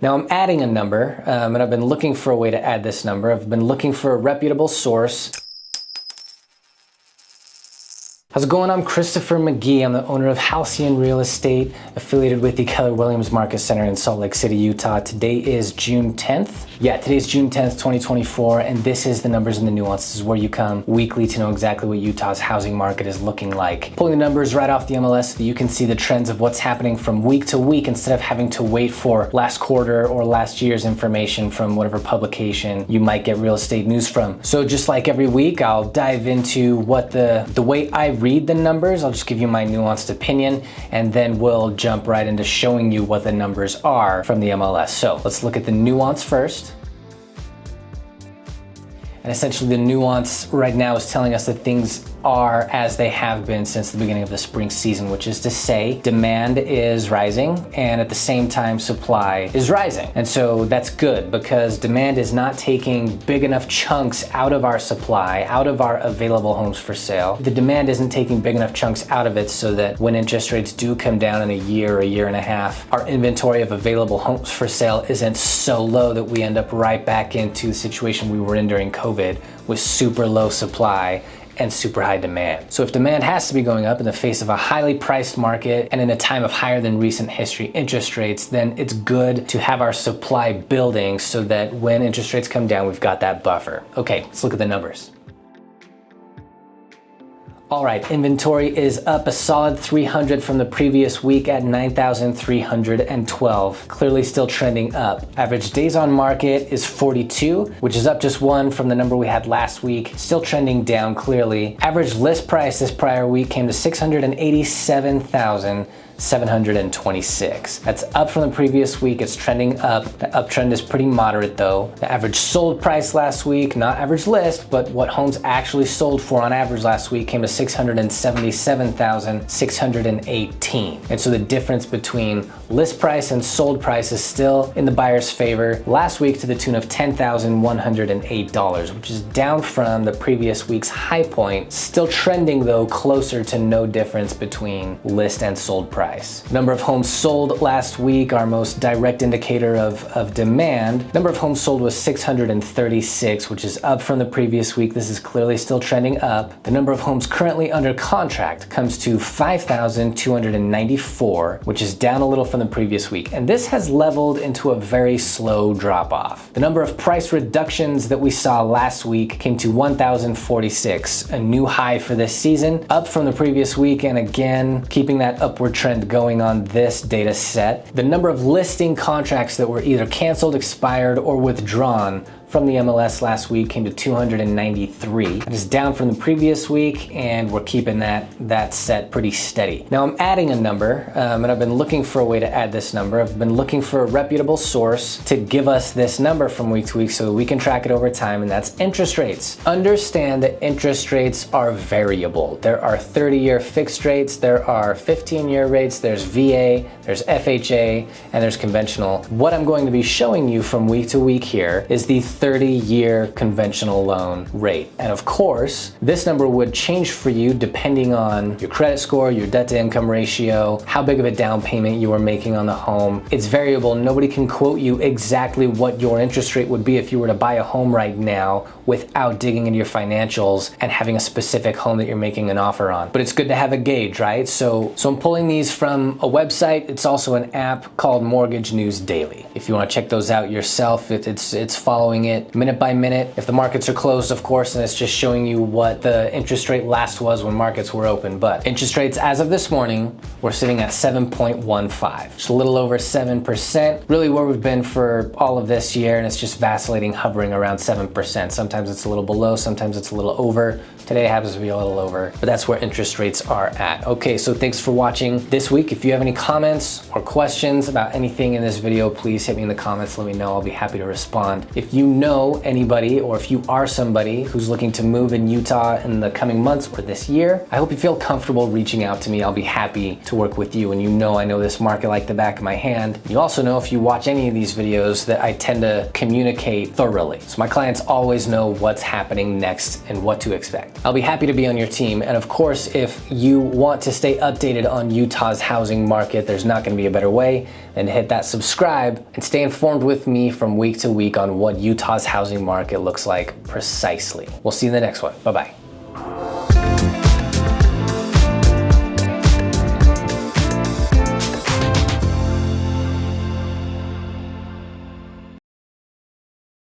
Now I'm adding a number, and I've been looking for a way to add this number. I've been looking for a reputable source. How's it going? I'm Christopher McGee. I'm the owner of Halcyon Real Estate, affiliated with the Keller Williams Market Center in Salt Lake City, Utah. Today is June 10th. Yeah, today's June 10th, 2024, and this is the numbers and the nuances where you come weekly to know exactly what Utah's housing market is looking like. Pulling the numbers right off the MLS so that you can see the trends of what's happening from week to week instead of having to wait for last quarter or last year's information from whatever publication you might get real estate news from. So just like every week, I'll dive into what the way I read the numbers. I'll just give you my nuanced opinion, and then we'll jump right into showing you what the numbers are from the MLS. So let's look at the nuance first. And essentially the nuance right now is telling us that things are as they have been since the beginning of the spring season, which is to say demand is rising and at the same time supply is rising. And so that's good because demand is not taking big enough chunks out of our supply, out of our available homes for sale. The demand isn't taking big enough chunks out of it so that when interest rates do come down in a year and a half, our inventory of available homes for sale isn't so low that we end up right back into the situation we were in during COVID with super low supply and super high demand. So if demand has to be going up in the face of a highly priced market and in a time of higher than recent history interest rates, then it's good to have our supply building so that when interest rates come down, we've got that buffer. Okay, let's look at the numbers. All right, inventory is up a solid 300 from the previous week at 9,312. Clearly still trending up. Average days on market is 42, which is up just one from the number we had last week. Still trending down clearly. Average list price this prior week came to $687,726. That's up from the previous week. It's trending up. The uptrend is pretty moderate though. The average sold price last week, not average list, but what homes actually sold for on average last week came to $677,618. And so the difference between list price and sold price is still in the buyer's favor. Last week to the tune of $10,108, which is down from the previous week's high point. Still trending though closer to no difference between list and sold price. Number of homes sold last week, our most direct indicator of demand. Number of homes sold was 636, which is up from the previous week. This is clearly still trending up. The number of homes currently under contract comes to 5,294, which is down a little from the previous week. And this has leveled into a very slow drop off. The number of price reductions that we saw last week came to 1,046, a new high for this season, up from the previous week, and again, keeping that upward trend going on this data set. The number of listing contracts that were either canceled, expired, or withdrawn from the MLS last week came to 293. That is down from the previous week, and we're keeping that set pretty steady. Now I'm adding a number, and I've been looking for a way to add this number. I've been looking for a reputable source to give us this number from week to week so that we can track it over time, and that's interest rates. Understand that interest rates are variable. There are 30-year fixed rates, there are 15-year rates, there's VA, there's FHA, and there's conventional. What I'm going to be showing you from week to week here is the 30-year conventional loan rate. And of course, this number would change for you depending on your credit score, your debt to income ratio, how big of a down payment you are making on the home. It's variable. Nobody can quote you exactly what your interest rate would be if you were to buy a home right now without digging into your financials and having a specific home that you're making an offer on. But it's good to have a gauge, right? So I'm pulling these from a website. It's also an app called Mortgage News Daily. If you want to check those out yourself, it's following it minute by minute. If the markets are closed, of course, and it's just showing you what the interest rate last was when markets were open. But interest rates as of this morning, we're sitting at 7.15, just a little over 7%, really where we've been for all of this year, and it's just vacillating, hovering around 7%. Sometimes it's a little below, sometimes it's a little over. Today happens to be a little over, but that's where interest rates are at. Okay, so thanks for watching this week. If you have any comments or questions about anything in this video, please hit me in the comments. Let me know. I'll be happy to respond. If you know anybody, or if you are somebody who's looking to move in Utah in the coming months or this year, I hope you feel comfortable reaching out to me. I'll be happy to work with you, and you know I know this market like the back of my hand. You also know, if you watch any of these videos, that I tend to communicate thoroughly. So my clients always know what's happening next and what to expect. I'll be happy to be on your team. And of course, if you want to stay updated on Utah's housing market, there's not going to be a better way than to hit that subscribe and stay informed with me from week to week on what Utah's housing market looks like precisely. We'll see you in the next one. Bye-bye.